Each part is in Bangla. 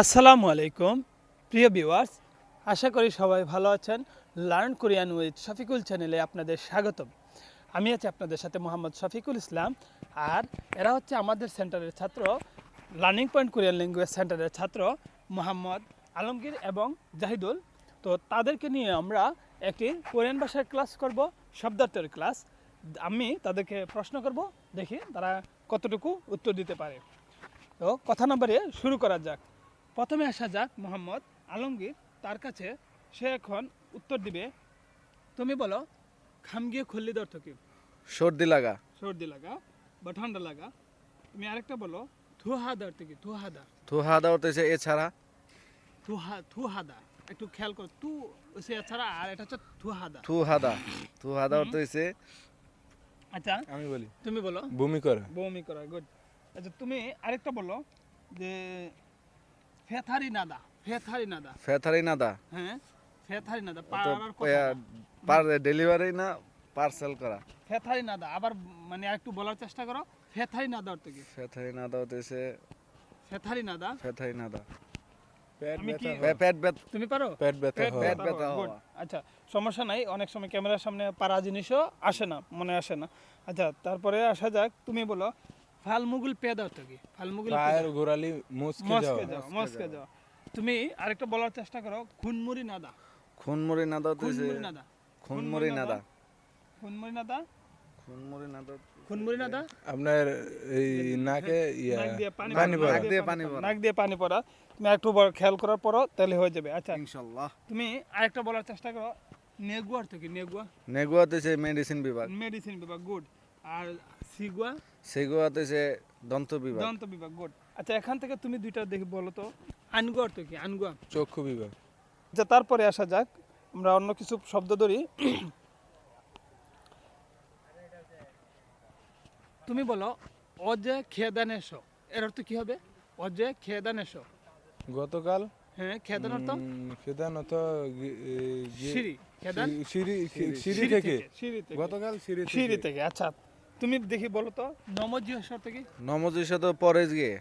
আসসালামু আলাইকুম প্রিয় ভিউয়ার্স, আশা করি সবাই ভালো আছেন। লার্ন কোরিয়ান উইথ শফিকুল চ্যানেলে আপনাদের স্বাগতম। আমি আছি আপনাদের সাথে মোহাম্মদ শফিকুল ইসলাম, আর এরা হচ্ছে আমাদের সেন্টারের ছাত্র, লার্নিং পয়েন্ট কোরিয়ান ল্যাঙ্গুয়েজ সেন্টারের ছাত্র মোহাম্মদ আলমগীর এবং জাহিদুল। তো তাদেরকে নিয়ে আমরা একটি কোরিয়ান ভাষার ক্লাস করব, শব্দার্থের ক্লাস। আমি তাদেরকে প্রশ্ন করব, দেখি তারা কতটুকু উত্তর দিতে পারে। তো কথা নম্বরে শুরু করা যাক। প্রথমে আসা যাক মোহাম্মদ আলমগীর, তার কাছে। সে এখন উত্তর দিবে। তুমি বলো, খামগিয়ে খুললির অর্থ কি? সর্দি লাগা। সর্দি লাগা বা ঠান্ডা লাগা। তুমি আরেকটা বলো, থুহাদা অর্থ কি? থুহাদা। থুহাদা অর্থ হচ্ছে এছাড়া। থুহাদা একটু খেয়াল করো, তু হচ্ছে এছাড়া, আর এটা হচ্ছে থুহাদা। থুহাদা থুহাদা অর্থ হচ্ছে। আচ্ছা আমি বলি, তুমি বলো, বমি করা। বমি করা। গুড। আচ্ছা তুমি আরেকটা বলো যে ফেথারি নাদা। ফেথারি নাদা। ফেথারি নাদা। হ্যাঁ, ফেথারি নাদা পার ডেলিভারি না পার্সেল করা। ফেথারি নাদা, আবার মানে একটু বলার চেষ্টা করো। ফেথারি নাদা অর্থ কি? ফেথারি নাদা অর্থ হচ্ছে। ফেথারি নাদা। ফেথারি নাদা আমি কি পেট ব্যথা। তুমি পারো? পেট ব্যথা Good. আচ্ছা, সমস্যা নাই, অনেক সময় ক্যামেরার সামনে পারা জিনিসও আসে না, মনে আসে না। আচ্ছা তারপরে আসা যাক, তুমি বলো ফালমুগুল পেদা অর্থ কি? ফালমুগুল পায়ের গোড়ালি মুচকে যাওয়া। মস্কে যাওয়া। তুমি আরেকটা বলার চেষ্টা করো, খুনমুরি নাদা। খুনমুরি নাদা অর্থ হচ্ছে। খুনমুরি নাদা। খুনমুরি নাদা। খুনমুরি নাদা। খুনমুরি নাদা। খুনমুরি নাদা আপনার এই নাকে নাক দিয়ে পানি পড়া। নাক দিয়ে পানি পড়া। তুমি একটু খেয়াল করার পরও তাহলে হয়ে যাবে। আচ্ছা ইনশাআল্লাহ। তুমি আরেকটা বলার চেষ্টা করো, নেগুয়া অর্থ কি? নেগুয়া। নেগুয়া অর্থ হচ্ছে মেডিসিন বিভাগ। মেডিসিন বিভাগ। গুড। আর সিগুয়া? সেগুয়া অর্থ হচ্ছে দন্ত বিভাগ। দন্ত বিভাগ। গুড। আচ্ছা এখান থেকে তুমি দুইটা দেখি বলো তো, আনগুয়া অর্থ কি? আনগুয়া। চক্ষু বিভাগ। আচ্ছা তারপরে আসা যাক, আমরা অন্য কিছু শব্দ ধরি। তুমি বলো অজে খেদানেশ, এর অর্থ কি হবে? অজে খেদানেশ। গতকাল হ্যাঁ, খেদান অর্থ খেদান অত সিঁড়ি। খেদান সিঁড়ি থেকে। সিঁড়ি থেকে। গতকাল সিঁড়ি থেকে। আচ্ছা তুমি দেখি বলো তো, নমজিহস অর্থ কি? নমজির সাথে পরে গিয়ে।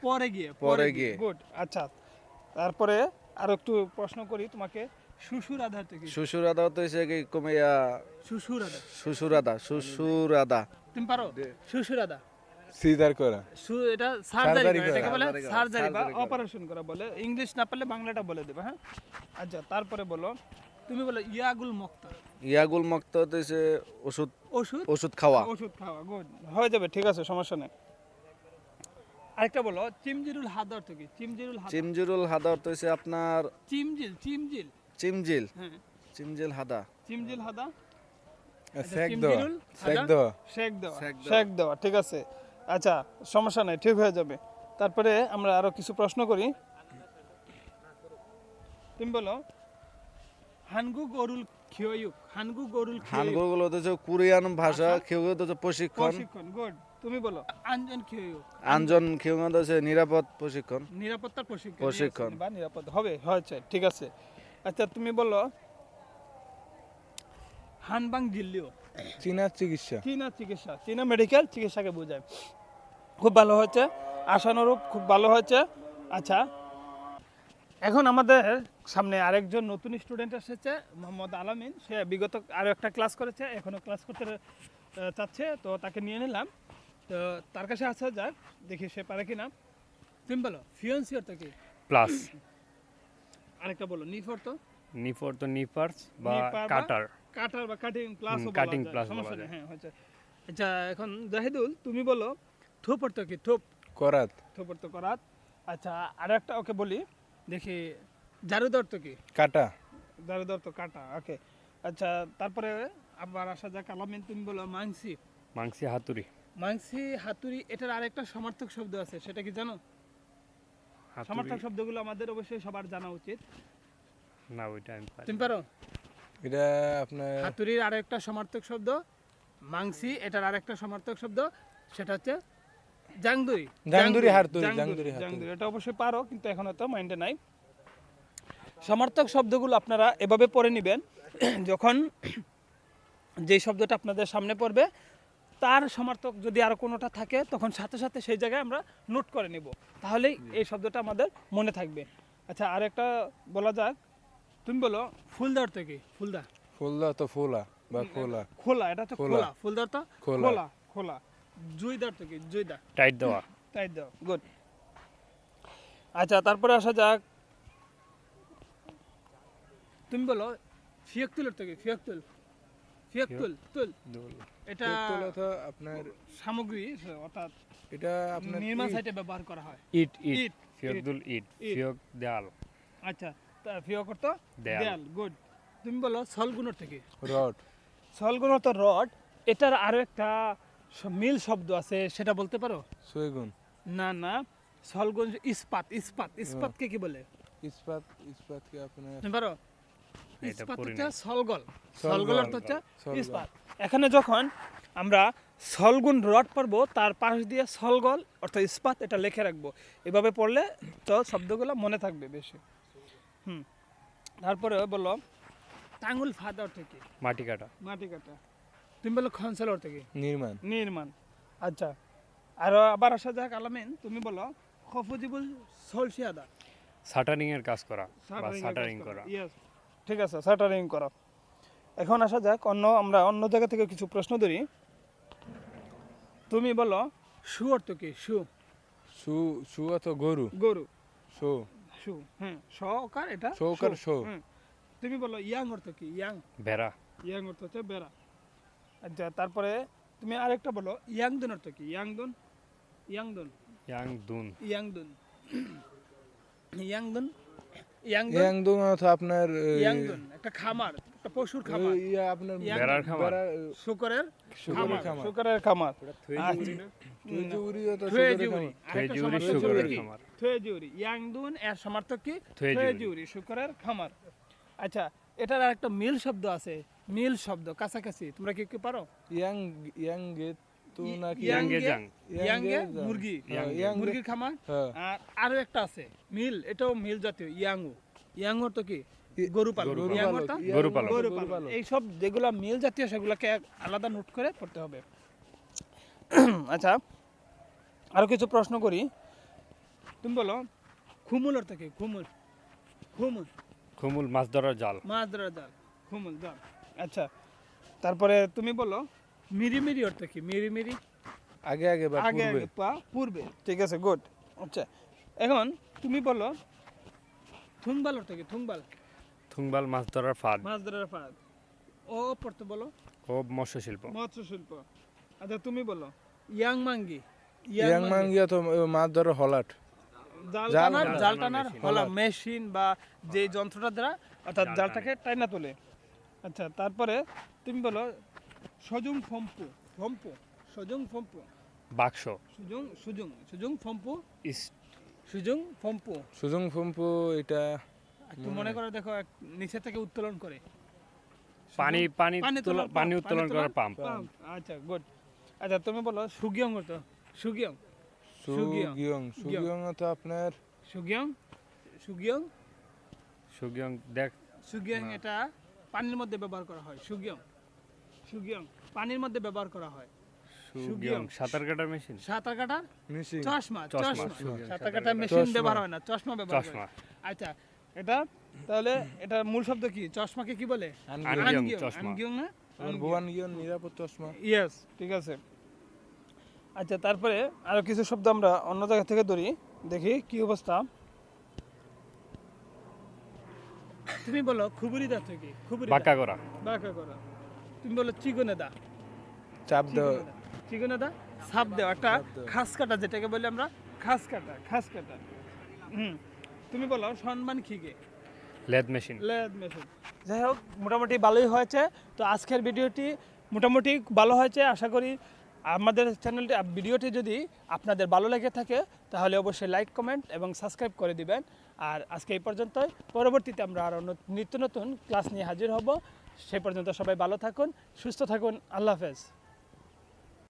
পরে গিয়ে। গুড। আচ্ছা তারপরে আরো একটু প্রশ্ন করি তোমাকে, শ্বশুর আদা অর্থ কি? শ্বশুর আদা অর্থ হচ্ছে কি কমিয়া। শ্বশুর আদা। শ্বশুর আদা। শ্বশুর আদা। তুমি পারো? শ্বশুর আদা। সিজার করা। এটা সার্জারি করা, এটাকে বলে সার্জারি করা। সার্জারি বা অপারেশন করা বলে। ইংলিশ না পারলে বাংলাটা বলে দেবে। হ্যাঁ আচ্ছা তারপরে বলো, তুমি বলো ইয়াগুল মুক্তা। ইয়াগুল মুক্ত হচ্ছে ওষুধ। ওষুধ। ওষুধ খাওয়া। ওষুধ খাওয়া। গুড, হয়ে যাবে, ঠিক আছে, সমস্যা নেই। আরেকটা বলো, চিমজিরুল হাদা অর্থ কি? চিমজিরুল হাদা। চিমজিরুল হাদা অর্থ হচ্ছে আপনার। চিমজিল। চিমজিল। চিমজিল। হ্যাঁ, চিমজিল হাদা। চিমজিল হাদা। সেক দেওয়া। চিমজিরুল সেক হাদা। দেওয়া। শেক দেওয়া। শেক দেওয়া। শেক দেওয়া, ঠিক আছে। আচ্ছা সমস্যা নাই, ঠিক হয়ে যাবে। তারপরে আমরা আরো কিছু প্রশ্ন করি। তুমি বলো হানগু গরুল খিওয়ুক। হানগু গরুল হানগুল গুলো হচ্ছে কোরিয়ান ভাষা, কেউ হচ্ছে প্রশিক্ষণ। প্রশিক্ষণ। গুড। তুমি বলো আঞ্জন খিওয়ুক। আঞ্জন কেউ হচ্ছে নিরাপদ প্রশিক্ষণ। নিরাপত্তার প্রশিক্ষণ। প্রশিক্ষণ। বা নিরাপদ হবে, হয়েছে, ঠিক আছে। আচ্ছা তুমি বলো হানবাং জিল্লিও। চীনা চিকিৎসা। চীনা চিকিৎসা। চীনা মেডিকেল চিকিৎসাকে বোঝায়। খুব ভালো হয়েছে, আশানুরূপ, খুব ভালো হয়েছে। আচ্ছা এখন আমাদের সামনে আরেকজন নতুন স্টুডেন্ট এসেছে, মোহাম্মদ আলামিন। সে বিগত আরও একটা ক্লাস করেছে, এখনও ক্লাস করতে চাচ্ছে, তো তাকে নিয়ে নিলাম। তো তার কাছে আসা যাক, দেখি সে পারে কিনা। তুমি বলো ফিয়ন্সি অর্থ কি? প্লাস। আরেকটা বলো নিফ অর্থ? নিফর তো নিপার্স বা নিপার বা কাটার। কাটার বা কাটিং প্লাস। কাটিং প্লাস সমস্যা বলা নেই, যায়। হ্যাঁ হয়েছে। আচ্ছা এখন জাহিদুল, তুমি বলো থোপ অর্থ কি? থোপ। করাত। থোপ অর্থ করাত। আচ্ছা আরো একটা ওকে বলি, দেখি জারুদ অর্থ কি? কাটা। জারুদ অর্থ কাটা। ওকে। আচ্ছা তারপরে আবার আসা যাক আলামিন, তুমি বলো মাংসি। মাংসি হাতুড়ি। মাংসি হাতুড়ি, এটার আরেকটা সমার্থক শব্দ আছে, সেটা কি জানো? হাতুড়ি সমার্থক শব্দগুলো আমাদের অবশ্যই সবার জানা উচিত। না, ওইটা আমি পারি তুমি না। পারো? এটা আপনার হাতুড়ির আরেকটা সমার্থক শব্দ মাংসি, এটার আরেকটা সমার্থক শব্দ সেটা হচ্ছে জাংদুরি। জাংদুরি হাতুড়ি। জাংদুরি। এটা অবশ্যই পারো, কিন্তু এখন হয়তো মাইন্ডে নাই। সমার্থক শব্দগুলো আপনারা এভাবে পড়ে নেবেন, যখন যেই শব্দটা আপনাদের সামনে পড়বে তার সমার্থক যদি আরো কোনোটা থাকে, তখন সাথে সাথে সেই জায়গায় আমরা নোট করে নেব, তাহলেই এই শব্দটা আমাদের মনে থাকবে। আচ্ছা আর একটা বলা যাক, তুমি বলো ফুলদার থেকে ফুলদা ফুলদা তো ফুলা বা খোলা খোলা, এটা তো খোলা। খোলা, ফুলদার তো খোলা। খোলা খোলা। জুইদার থেকে জুইদা, টাইট দেওয়া তাই দাও, গুড। আচ্ছা তারপরে আসা যাক, তুমি বলো ফিয়াকতুলের থেকে ফিয়াকতুল, ফিয়াকতুল তুল, এটা তোলা তো আপনার সামগ্রী, অর্থাৎ এটা আপনার নির্মাণ সাইটে ব্যবহার করা হয়। ইট ইট ইট, ফিয়কদুল ইট ইট। ফিয়ক দেয়াল আচ্ছা ফিয়ক অর্থ দেয়াল। দেয়াল, গুড। তুমি বলো সলগুণর থেকে রড সলগুণ অর্থ রড, এটার আরো একটা মিল শব্দ আছে, সেটা বলতে পারো? সুইগুন না না, সলগুণ ইস্পাত, ইস্পাত, ইস্পাতকে কি বলে ইস্পাত ইস্পাতকে আপনার তুমি পারো? এটা ইস্পাত পড়ি হচ্ছে নাই। সলগল, সলগল। সলগল অর্থ হচ্ছে সলগল। ইস্পাত। এখানে যখন আমরা সলগুণ রড পড়বো, তার পাশ দিয়ে সলগল অর্থ ইস্পাত এটা লিখে রাখবো, এভাবে পড়লে তো শব্দগুলো মনে থাকবে বেশি। তারপরে বললো টাঙ্গুল ফাদা অর্থ কি? মাটি কাটা মাটি কাটা। তুমি বলো খনসল অর্থ কি? নির্মাণ নির্মাণ। আচ্ছা আর আবার আসা যাক আলামিন, তুমি বলো খফুজিবুল সলসিয়াদা, শাটারিং এর কাজ করা বা শাটারিং করা ইয়েস, ঠিক আছে, শাটারিং করা। এখন আসা যাক আমরা অন্য জায়গা থেকে কিছু প্রশ্ন ধরি। তুমি বলো শু অর্থ কি? শু, সু সু তো গরু গরু, শো শু, সকার, এটা সৌকার শো তুমি বলো ইয়াং অর্থ কি? ইয়াং, ভেড়া ইয়াং অর্থ হচ্ছে বেড়া। আচ্ছা তারপরে তুমি আরেকটা বলো ইয়াংদুন অর্থ কি? ইয়াংদুন, ইয়াংদুন, ইয়াং দুন ইয়াংদুন, ইয়াংদুন, ইয়াংদুন, ইয়াংদুং তো আপনার ইয়াংদুন একটা খামার, একটা পশুর খামার, ইয়া আপনার ইয়াং- ভেড়ার খামার শুকরের শুকরের খামার, খামার। শুকরের খামার। থুইজুরিও তো থুয়েজিউরি, শুকরের খামার। আরেকটা থুয়েজিউরি সমার্থক ছিল শুকরের কি? খামার। থুয়েজিউরি, ইয়াংদুন এর সমার্থক কি? থুয়েজিউরি। থুয়েজিউরি, শুকরের খামার। আচ্ছা এটার আরেকটা মিল শব্দ আছে, মিল শব্দ কাছাকাছি, তোমরা কি কি পারো? ইয়াং ইয়াং গেট তো নাকি ইয়াংগে জাং ইয়াংগে মুরগি, ইয়াংগে মুরগির খামার। হ্যাঁ আর আরো একটা আছে মিল, এটাও মিল জাতীয়, ইয়াংউ, ইয়াংউ তো কি? গরু পালন, গরু ইয়াংউ পালক, তো ইয়াং গরু পালক। গরু গরু পালন। পালক। এইসব যেগুলো মিল জাতীয় সেগুলোকে আলাদা নোট করে পড়তে হবে। আচ্ছা আরো কিছু প্রশ্ন করি। তুমি বলো খুমুল অর্থ কি? খুমুল, খুমুল খুমুল মাছ ধরার জাল মাছ ধরার জাল, খুমুল জাল। আচ্ছা তারপরে তুমি বলো মিরিমিরি অর্থ কি? মিরিমিরি আগে আগে বা আগে পূর্বে আগে পা পূর্বে, ঠিক আছে, গুড। আচ্ছা এখন তুমি বলো থুংবাল অর্থ কি? থুংবাল থুংবাল মাছ ধরার ফাঁদ মাছ ধরার ফাঁদ। ও পড়তে বলো ও মৎস্য শিল্প মৎস্য শিল্প। আচ্ছা তুমি বলো ইয়াং মাঙ্গি, ইয়াং মাঙ্গিয়া তো মাছ ধরে হলাট জাল জাল টানার, হলা। জাল টানার মেশিন। হলা মেশিন বা যে যন্ত্রটা দ্বারা অর্থাৎ জাল জালটাকে টাইনা তোলে। আচ্ছা তারপরে তুমি বলো সজুং ফম্পু, ফম্পু, সজুং ফম্পু, বাক্স সুজুং সুজুং সুজুং ফম্পু, ইস সুজুং ফম্পু। সুজং ফম্পু এটা একটু মনে করে দেখো, নিচে থেকে উত্তোলন করে পানি পানি তোলার পানি পাম্প, উত্তোলন করার পাম্প পাম্প। আচ্ছা গুড। আচ্ছা তুমি বলো সুগিয়ং অর্থ, সুগিয়ং, সুগিয়ং। সুগিয়ং সুগিয়ং তো আপনার সুগিয়ং, সুগিয়ং, সুগিয়ং দেখ সুগিয়ং এটা পানির মধ্যে ব্যবহার করা হয়। সুগিয়ং, সুগিয়ং পানির মধ্যে ব্যবহার করা হয়। সুগিয়ং সাঁতার কাটার মেশিন সাঁতার কাটার মিশিং চশমা, চশমা, চশমা, সুগিয়ং, সাঁতার সাঁতার কাটার কাটার মেশিন চশমা। ব্যবহার হয় না, চশমা ব্যবহার করে। চশমা আচ্ছা এটা তাহলে এটা মূল শব্দ কি? চশমাকে কি বলে? আনগিয়ং চশমা আনগিয়ং না? গোয়ান গিয়ন নিরাপদ চশমা ইয়েস, ঠিক আছে। আচ্ছা তারপরে আরো কিছু শব্দ আমরা অন্য জায়গা থেকে ধরি, দেখি কি অবস্থা। তুমি বলো খুবুরিদা থেকে, খুবুরিদা বাঁকা করা বাঁকা করা। তুমি বলো চিগুনেদা, চাপ দেওয়া চিগুনেদা সাপ দেওয়া, একটা সাপ দেওয়া। খাস কাটা, যেটাকে বলি আমরা খাস কাটা, খাস কাটা। তুমি বলো সম্মান খিগে, লেদ মেশিন লেদ মেশিন। যাই হোক মোটামুটি ভালোই হয়েছে। তো আজকের ভিডিওটি মোটামুটি ভালো হয়েছে, আশা করি। আমাদের চ্যানেলটি ভিডিওটি যদি আপনাদের ভালো লেগে থাকে তাহলে অবশ্যই লাইক, কমেন্ট এবং সাবস্ক্রাইব করে দিবেন। আর আজকে এই পর্যন্তই, পরবর্তীতে আমরা আরও নিত্য নতুন ক্লাস নিয়ে হাজির হব। সেই পর্যন্ত সবাই ভালো থাকুন, সুস্থ থাকুন, আল্লাহ হাফেজ।